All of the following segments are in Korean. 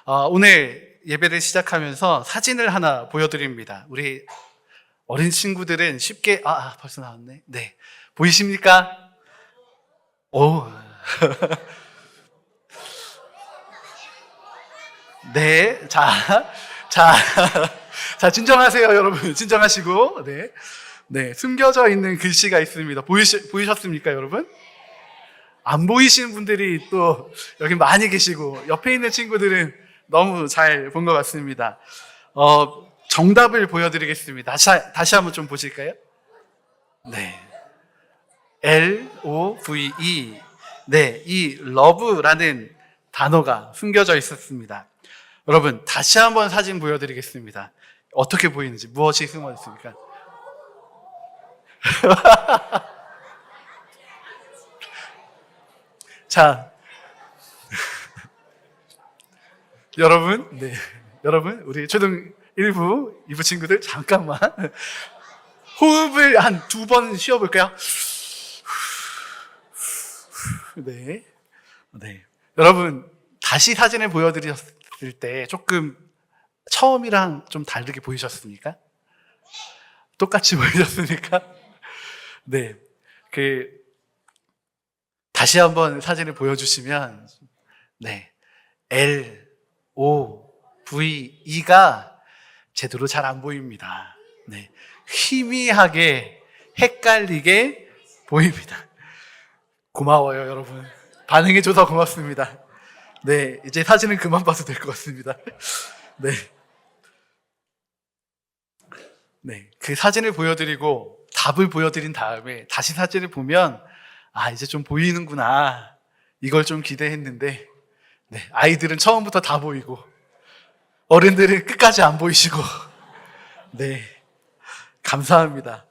오늘 예배를 시작하면서 사진을 하나 보여드립니다. 우리 어린 친구들은 쉽게, 벌써 나왔네. 네. 보이십니까? 오. 네. 자, 진정하세요, 여러분. 진정하시고. 네. 네. 숨겨져 있는 글씨가 있습니다. 보이셨습니까, 여러분? 안 보이시는 분들이 또 여기 많이 계시고, 옆에 있는 친구들은 너무 잘 본 것 같습니다. 정답을 보여드리겠습니다. 다시 한번 좀 보실까요? 네. LOVE. 네. 이 love라는 단어가 숨겨져 있었습니다. 여러분, 다시 한번 사진 보여드리겠습니다. 어떻게 보이는지, 무엇이 숨어 있습니까? 자, 여러분, 네. 여러분, 우리 초등 1부, 2부 친구들, 잠깐만. 호흡을 한 2번 쉬어볼까요? 네. 네. 여러분, 다시 사진을 보여드렸을 때 조금 처음이랑 좀 다르게 보이셨습니까? 똑같이 보이셨습니까? 네. 다시 한번 사진을 보여주시면, 네. LOVE가 제대로 잘 안 보입니다. 네. 희미하게, 헷갈리게 보입니다. 고마워요, 여러분. 반응해줘서 고맙습니다. 네. 이제 사진은 그만 봐도 될 것 같습니다. 네. 네. 그 사진을 보여드리고 답을 보여드린 다음에 다시 사진을 보면, 이제 좀 보이는구나. 이걸 좀 기대했는데, 네. 아이들은 처음부터 다 보이고, 어른들은 끝까지 안 보이시고, 네. 감사합니다.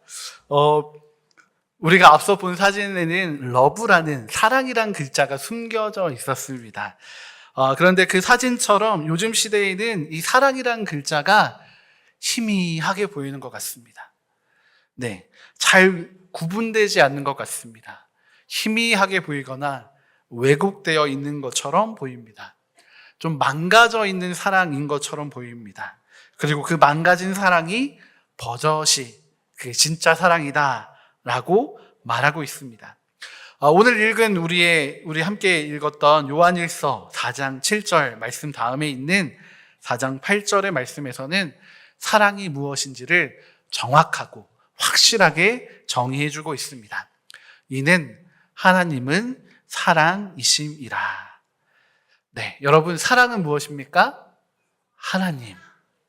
우리가 앞서 본 사진에는 러브라는 사랑이란 글자가 숨겨져 있었습니다. 그런데 그 사진처럼 요즘 시대에는 이 사랑이란 글자가 희미하게 보이는 것 같습니다. 네. 잘 구분되지 않는 것 같습니다. 희미하게 보이거나 왜곡되어 있는 것처럼 보입니다. 좀 망가져 있는 사랑인 것처럼 보입니다. 그리고 그 망가진 사랑이 버젓이 그게 진짜 사랑이다 라고 말하고 있습니다. 오늘 읽은 우리 함께 읽었던 요한일서 4장 7절 말씀 다음에 있는 4장 8절의 말씀에서는 사랑이 무엇인지를 정확하고 확실하게 정의해주고 있습니다. 이는 하나님은 사랑이심이라. 네, 여러분, 사랑은 무엇입니까?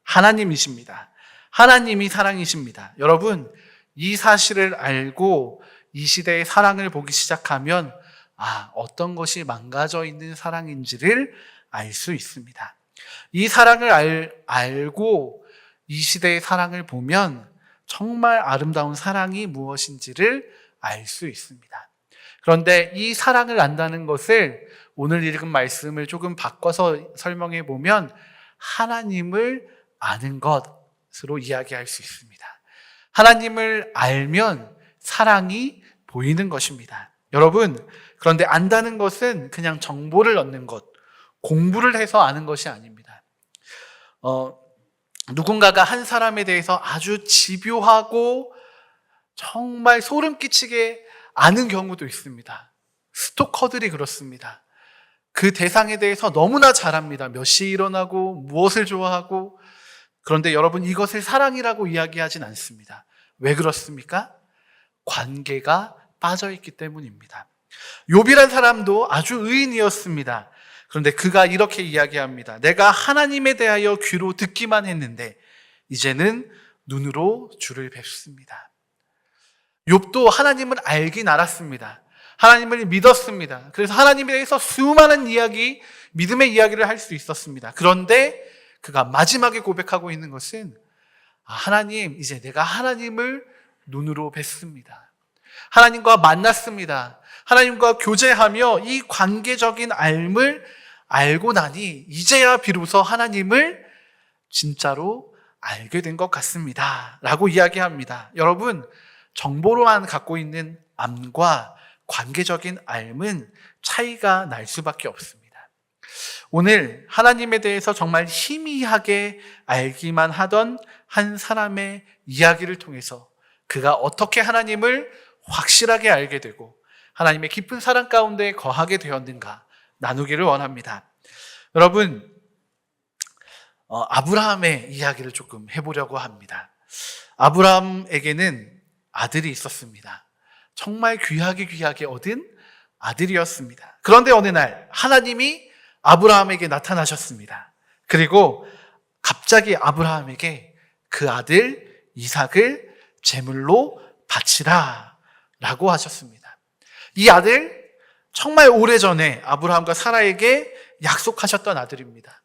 하나님이십니다. 하나님이 사랑이십니다. 여러분, 이 사실을 알고 이 시대의 사랑을 보기 시작하면 어떤 것이 망가져 있는 사랑인지를 알 수 있습니다. 이 사랑을 알고 이 시대의 사랑을 보면 정말 아름다운 사랑이 무엇인지를 알 수 있습니다. 그런데 이 사랑을 안다는 것을 오늘 읽은 말씀을 조금 바꿔서 설명해 보면 하나님을 아는 것으로 이야기할 수 있습니다. 하나님을 알면 사랑이 보이는 것입니다. 여러분, 그런데 안다는 것은 그냥 정보를 얻는 것, 공부를 해서 아는 것이 아닙니다. 누군가가 한 사람에 대해서 아주 집요하고 정말 소름 끼치게 아는 경우도 있습니다. 스토커들이 그렇습니다. 그 대상에 대해서 너무나 잘 압니다. 몇 시에 일어나고 무엇을 좋아하고. 그런데 여러분, 이것을 사랑이라고 이야기하진 않습니다. 왜 그렇습니까? 관계가 빠져있기 때문입니다. 욥이란 사람도 아주 의인이었습니다. 그런데 그가 이렇게 이야기합니다. 내가 하나님에 대하여 귀로 듣기만 했는데 이제는 눈으로 주를 뵙습니다. 욥도 하나님을 알긴 알았습니다. 하나님을 믿었습니다. 그래서 하나님에 대해서 수많은 이야기, 믿음의 이야기를 할 수 있었습니다. 그런데 그가 마지막에 고백하고 있는 것은 하나님, 이제 내가 하나님을 눈으로 뵙습니다. 하나님과 만났습니다. 하나님과 교제하며 이 관계적인 알을 알고 나니 이제야 비로소 하나님을 진짜로 알게 된 것 같습니다 라고 이야기합니다. 여러분, 정보로만 갖고 있는 암과 관계적인 알은 차이가 날 수밖에 없습니다. 오늘 하나님에 대해서 정말 희미하게 알기만 하던 한 사람의 이야기를 통해서 그가 어떻게 하나님을 확실하게 알게 되고 하나님의 깊은 사랑 가운데 거하게 되었는가 나누기를 원합니다. 여러분, 아브라함의 이야기를 조금 해보려고 합니다. 아브라함에게는 아들이 있었습니다. 정말 귀하게 얻은 아들이었습니다. 그런데 어느 날 하나님이 아브라함에게 나타나셨습니다. 그리고 갑자기 아브라함에게 그 아들 이삭을 제물로 바치라 라고 하셨습니다. 이 아들 정말 오래전에 아브라함과 사라에게 약속하셨던 아들입니다.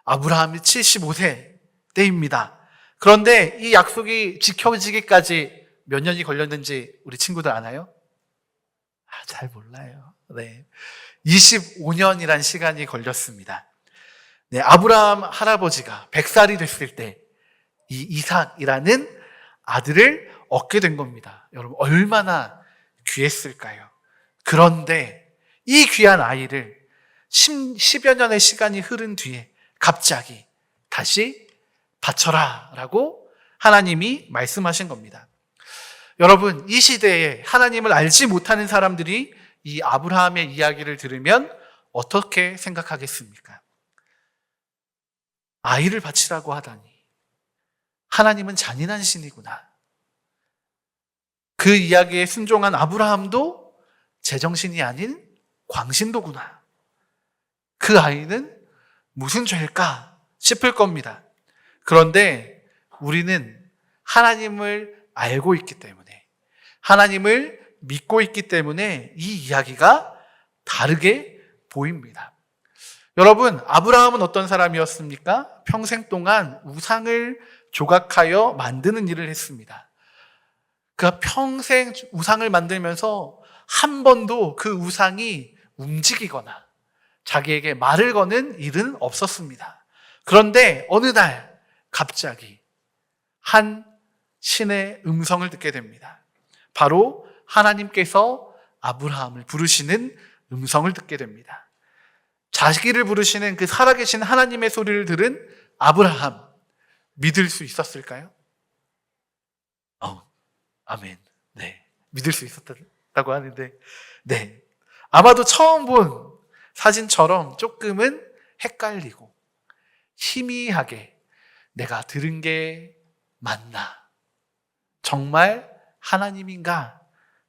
아브라함이 75세 때입니다. 그런데 이 약속이 지켜지기까지 몇 년이 걸렸는지 우리 친구들 아나요? 잘 몰라요. 네. 25년이란 시간이 걸렸습니다. 네, 아브라함 할아버지가 100살이 됐을 때 이 이삭이라는 아들을 얻게 된 겁니다. 여러분, 얼마나 귀했을까요? 그런데 이 귀한 아이를 10여 년의 시간이 흐른 뒤에 갑자기 다시 바쳐라 라고 하나님이 말씀하신 겁니다. 여러분, 이 시대에 하나님을 알지 못하는 사람들이 이 아브라함의 이야기를 들으면 어떻게 생각하겠습니까? 아이를 바치라고 하다니 하나님은 잔인한 신이구나. 그 이야기에 순종한 아브라함도 제정신이 아닌 광신도구나. 그 아이는 무슨 죄일까 싶을 겁니다. 그런데 우리는 하나님을 알고 있기 때문에, 하나님을 믿고 있기 때문에 이 이야기가 다르게 보입니다. 여러분, 아브라함은 어떤 사람이었습니까? 평생 동안 우상을 조각하여 만드는 일을 했습니다. 그가 평생 우상을 만들면서 한 번도 그 우상이 움직이거나 자기에게 말을 거는 일은 없었습니다. 그런데 어느 날 갑자기 한 신의 음성을 듣게 됩니다. 바로 하나님께서 아브라함을 부르시는 음성을 듣게 됩니다. 자기를 부르시는 그 살아계신 하나님의 소리를 들은 아브라함, 믿을 수 있었을까요? 아멘. 네, 믿을 수 있었다고 하는데, 네, 아마도 처음 본 사진처럼 조금은 헷갈리고 희미하게 내가 들은 게 맞나? 정말 하나님인가?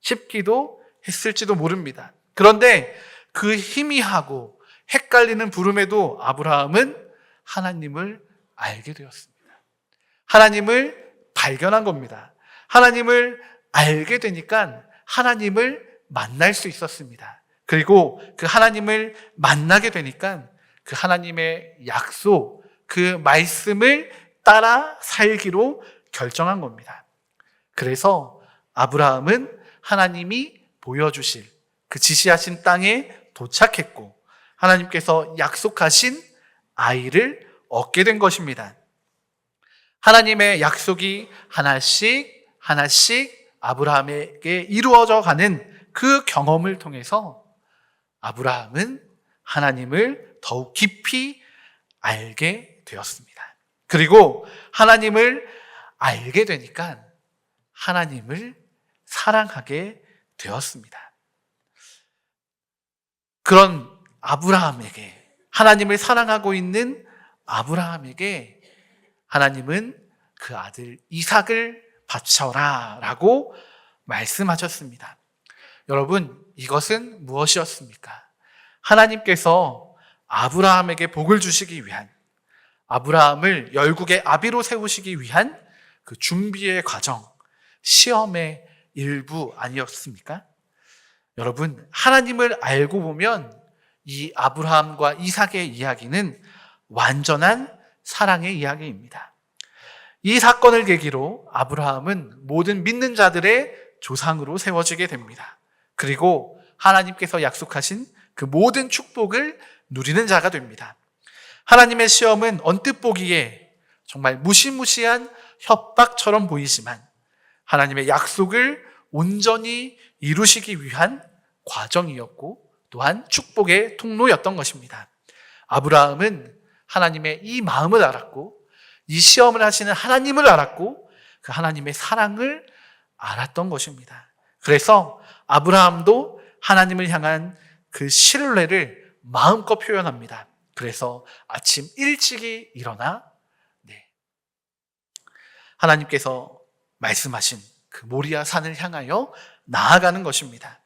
싶기도 했을지도 모릅니다. 그런데 그 희미하고 헷갈리는 부름에도 아브라함은 하나님을 알게 되었습니다. 하나님을 발견한 겁니다. 하나님을 알게 되니까 하나님을 만날 수 있었습니다. 그리고 그 하나님을 만나게 되니까 그 하나님의 약속, 그 말씀을 따라 살기로 결정한 겁니다. 그래서 아브라함은 하나님이 보여주실 그 지시하신 땅에 도착했고 하나님께서 약속하신 아이를 얻게 된 것입니다. 하나님의 약속이 하나씩 아브라함에게 이루어져 가는 그 경험을 통해서 아브라함은 하나님을 더욱 깊이 알게 되었습니다. 그리고 하나님을 알게 되니까 하나님을 사랑하게 되었습니다. 그런 아브라함에게, 하나님을 사랑하고 있는 아브라함에게 하나님은 그 아들 이삭을 바쳐라 라고 말씀하셨습니다. 여러분, 이것은 무엇이었습니까? 하나님께서 아브라함에게 복을 주시기 위한, 아브라함을 열국의 아비로 세우시기 위한 그 준비의 과정, 시험의 일부 아니었습니까? 여러분, 하나님을 알고 보면 이 아브라함과 이삭의 이야기는 완전한 사랑의 이야기입니다. 이 사건을 계기로 아브라함은 모든 믿는 자들의 조상으로 세워지게 됩니다. 그리고 하나님께서 약속하신 그 모든 축복을 누리는 자가 됩니다. 하나님의 시험은 언뜻 보기에 정말 무시무시한 협박처럼 보이지만 하나님의 약속을 온전히 이루시기 위한 과정이었고 또한 축복의 통로였던 것입니다. 아브라함은 하나님의 이 마음을 알았고 이 시험을 하시는 하나님을 알았고 그 하나님의 사랑을 알았던 것입니다. 그래서 아브라함도 하나님을 향한 그 신뢰를 마음껏 표현합니다. 그래서 아침 일찍이 일어나 하나님께서 말씀하신 그 모리아 산을 향하여 나아가는 것입니다.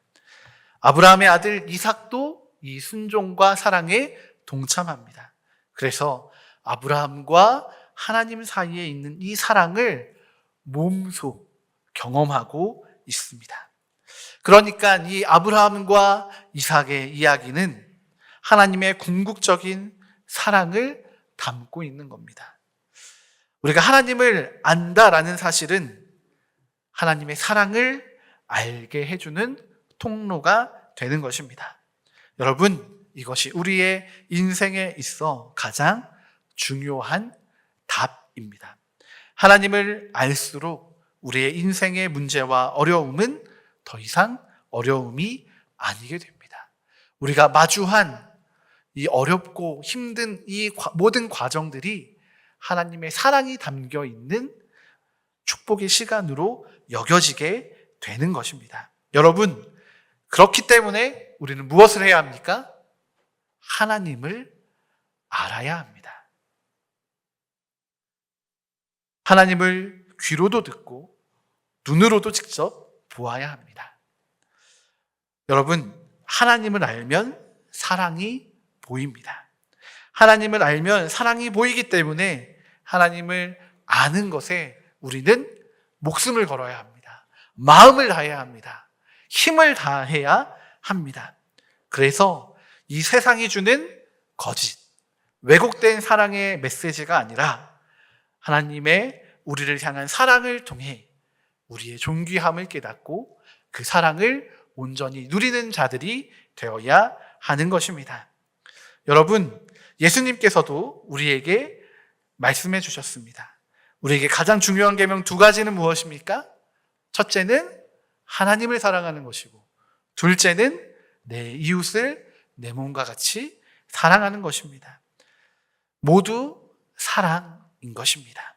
아브라함의 아들 이삭도 이 순종과 사랑에 동참합니다. 그래서 아브라함과 하나님 사이에 있는 이 사랑을 몸소 경험하고 있습니다. 그러니까 이 아브라함과 이삭의 이야기는 하나님의 궁극적인 사랑을 담고 있는 겁니다. 우리가 하나님을 안다라는 사실은 하나님의 사랑을 알게 해주는 통로가 되는 것입니다. 여러분, 이것이 우리의 인생에 있어 가장 중요한 답입니다. 하나님을 알수록 우리의 인생의 문제와 어려움은 더 이상 어려움이 아니게 됩니다. 우리가 마주한 이 어렵고 힘든 이 모든 과정들이 하나님의 사랑이 담겨 있는 축복의 시간으로 여겨지게 되는 것입니다. 여러분, 그렇기 때문에 우리는 무엇을 해야 합니까? 하나님을 알아야 합니다. 하나님을 귀로도 듣고 눈으로도 직접 보아야 합니다. 여러분, 하나님을 알면 사랑이 보입니다. 하나님을 알면 사랑이 보이기 때문에 하나님을 아는 것에 우리는 목숨을 걸어야 합니다. 마음을 다해야 합니다. 힘을 다해야 합니다. 그래서 이 세상이 주는 거짓, 왜곡된 사랑의 메시지가 아니라 하나님의 우리를 향한 사랑을 통해 우리의 존귀함을 깨닫고 그 사랑을 온전히 누리는 자들이 되어야 하는 것입니다. 여러분, 예수님께서도 우리에게 말씀해 주셨습니다. 우리에게 가장 중요한 계명 2가지는 무엇입니까? 첫째는 하나님을 사랑하는 것이고, 둘째는 내 이웃을 내 몸과 같이 사랑하는 것입니다. 모두 사랑인 것입니다.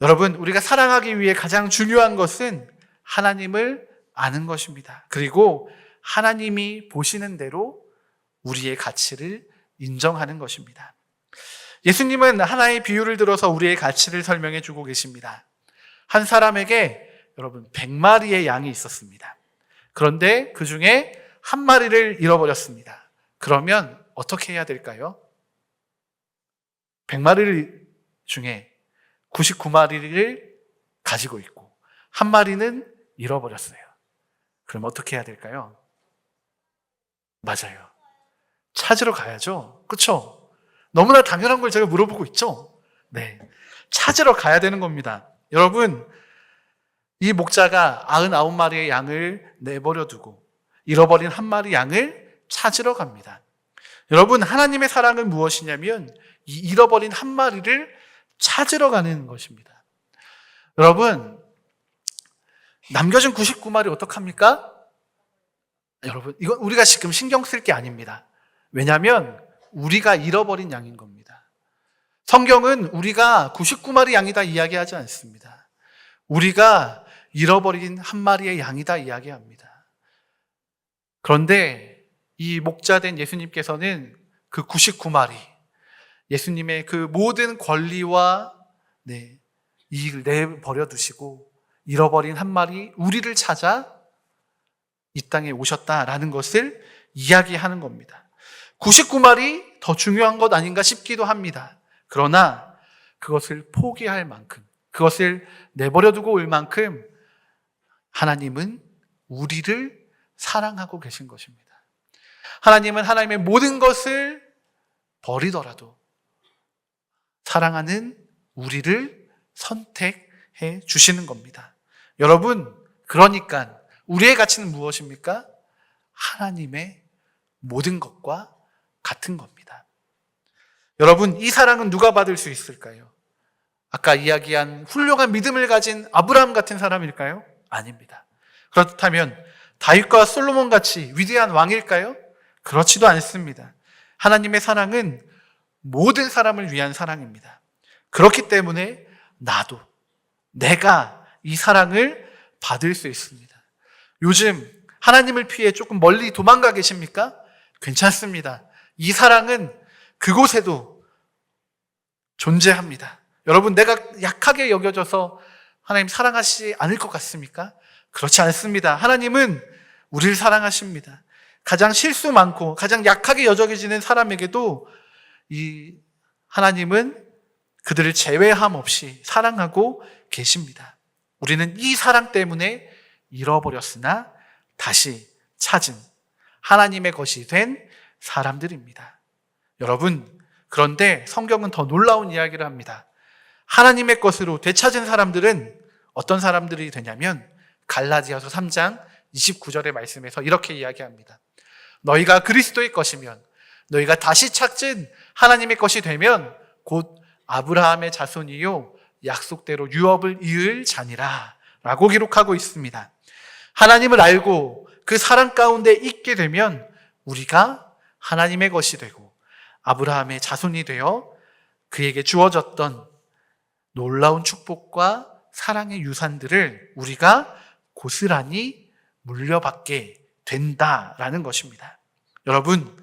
여러분, 우리가 사랑하기 위해 가장 중요한 것은 하나님을 아는 것입니다. 그리고 하나님이 보시는 대로 우리의 가치를 인정하는 것입니다. 예수님은 하나의 비유를 들어서 우리의 가치를 설명해 주고 계십니다. 한 사람에게 여러분 100마리의 양이 있었습니다. 그런데 그 중에 한 마리를 잃어버렸습니다. 그러면 어떻게 해야 될까요? 100마리 중에 99마리를 가지고 있고 한 마리는 잃어버렸어요. 그럼 어떻게 해야 될까요? 맞아요. 찾으러 가야죠. 그렇죠? 너무나 당연한 걸 제가 물어보고 있죠? 네. 찾으러 가야 되는 겁니다. 여러분, 이 목자가 99마리의 양을 내버려 두고 잃어버린 한 마리 양을 찾으러 갑니다. 여러분, 하나님의 사랑은 무엇이냐면 이 잃어버린 한 마리를 찾으러 가는 것입니다. 여러분, 남겨진 99마리 어떡합니까? 여러분, 이건 우리가 지금 신경 쓸 게 아닙니다. 왜냐하면 우리가 잃어버린 양인 겁니다. 성경은 우리가 99마리 양이다 이야기하지 않습니다. 우리가 잃어버린 한 마리의 양이다 이야기합니다. 그런데 이 목자된 예수님께서는 그 99마리, 예수님의 그 모든 권리와 이익을 내버려 두시고 잃어버린 한 마리 우리를 찾아 이 땅에 오셨다라는 것을 이야기하는 겁니다. 99마리 더 중요한 것 아닌가 싶기도 합니다. 그러나 그것을 포기할 만큼, 그것을 내버려 두고 올 만큼 하나님은 우리를 사랑하고 계신 것입니다. 하나님은 하나님의 모든 것을 버리더라도 사랑하는 우리를 선택해 주시는 겁니다. 여러분, 그러니까 우리의 가치는 무엇입니까? 하나님의 모든 것과 같은 겁니다. 여러분, 이 사랑은 누가 받을 수 있을까요? 아까 이야기한 훌륭한 믿음을 가진 아브라함 같은 사람일까요? 아닙니다. 그렇다면 다윗과 솔로몬 같이 위대한 왕일까요? 그렇지도 않습니다. 하나님의 사랑은 모든 사람을 위한 사랑입니다. 그렇기 때문에 내가 이 사랑을 받을 수 있습니다. 요즘 하나님을 피해 조금 멀리 도망가 계십니까? 괜찮습니다. 이 사랑은 그곳에도 존재합니다. 여러분, 내가 약하게 여겨져서 하나님 사랑하시지 않을 것 같습니까? 그렇지 않습니다. 하나님은 우리를 사랑하십니다. 가장 실수 많고 가장 약하게 여겨지는 사람에게도 이 하나님은 그들을 제외함 없이 사랑하고 계십니다. 우리는 이 사랑 때문에 잃어버렸으나 다시 찾은 하나님의 것이 된 사람들입니다. 여러분, 그런데 성경은 더 놀라운 이야기를 합니다. 하나님의 것으로 되찾은 사람들은 어떤 사람들이 되냐면 갈라디아서 3장 29절의 말씀에서 이렇게 이야기합니다. 너희가 그리스도의 것이면, 너희가 다시 찾은 하나님의 것이 되면 곧 아브라함의 자손이요 약속대로 유업을 이을 자니라 라고 기록하고 있습니다. 하나님을 알고 그 사랑 가운데 있게 되면 우리가 하나님의 것이 되고 아브라함의 자손이 되어 그에게 주어졌던 놀라운 축복과 사랑의 유산들을 우리가 고스란히 물려받게 된다라는 것입니다. 여러분,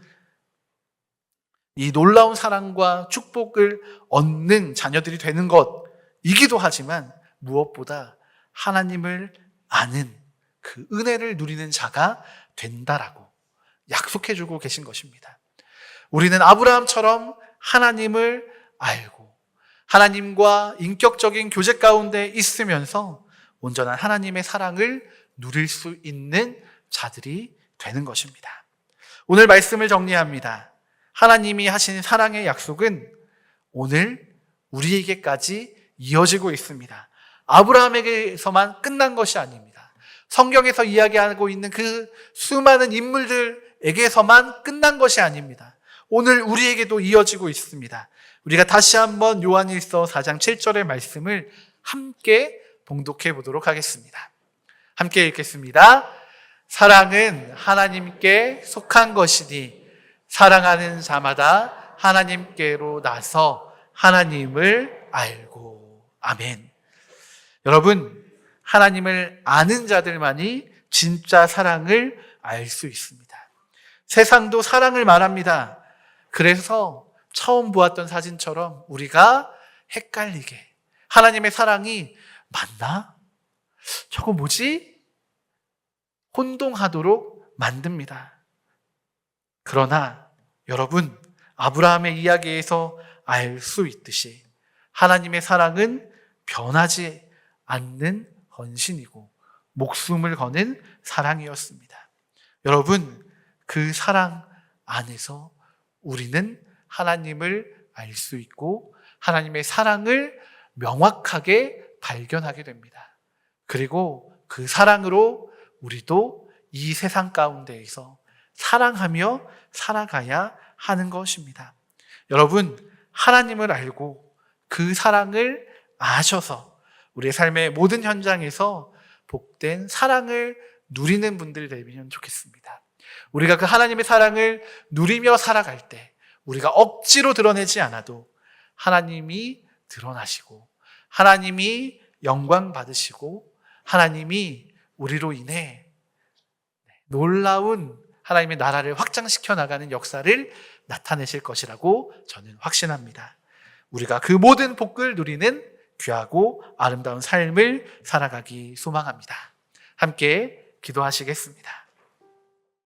이 놀라운 사랑과 축복을 얻는 자녀들이 되는 것이기도 하지만 무엇보다 하나님을 아는 그 은혜를 누리는 자가 된다라고 약속해주고 계신 것입니다. 우리는 아브라함처럼 하나님을 알고 하나님과 인격적인 교제 가운데 있으면서 온전한 하나님의 사랑을 누릴 수 있는 자들이 되는 것입니다. 오늘 말씀을 정리합니다. 하나님이 하신 사랑의 약속은 오늘 우리에게까지 이어지고 있습니다. 아브라함에게서만 끝난 것이 아닙니다. 성경에서 이야기하고 있는 그 수많은 인물들에게서만 끝난 것이 아닙니다. 오늘 우리에게도 이어지고 있습니다. 우리가 다시 한번 요한일서 4장 7절의 말씀을 함께 봉독해 보도록 하겠습니다. 함께 읽겠습니다. 사랑은 하나님께 속한 것이니 사랑하는 자마다 하나님께로 나서 하나님을 알고. 아멘. 여러분, 하나님을 아는 자들만이 진짜 사랑을 알 수 있습니다. 세상도 사랑을 말합니다. 그래서 처음 보았던 사진처럼 우리가 헷갈리게 하나님의 사랑이 맞나? 저거 뭐지? 혼동하도록 만듭니다. 그러나 여러분, 아브라함의 이야기에서 알 수 있듯이 하나님의 사랑은 변하지 않는 헌신이고 목숨을 거는 사랑이었습니다. 여러분, 그 사랑 안에서 우리는 하나님을 알 수 있고 하나님의 사랑을 명확하게 발견하게 됩니다. 그리고 그 사랑으로 우리도 이 세상 가운데에서 사랑하며 살아가야 하는 것입니다. 여러분, 하나님을 알고 그 사랑을 아셔서 우리의 삶의 모든 현장에서 복된 사랑을 누리는 분들이 되면 좋겠습니다. 우리가 그 하나님의 사랑을 누리며 살아갈 때 우리가 억지로 드러내지 않아도 하나님이 드러나시고 하나님이 영광 받으시고 하나님이 우리로 인해 놀라운 하나님의 나라를 확장시켜 나가는 역사를 나타내실 것이라고 저는 확신합니다. 우리가 그 모든 복을 누리는 귀하고 아름다운 삶을 살아가기 소망합니다. 함께 기도하시겠습니다.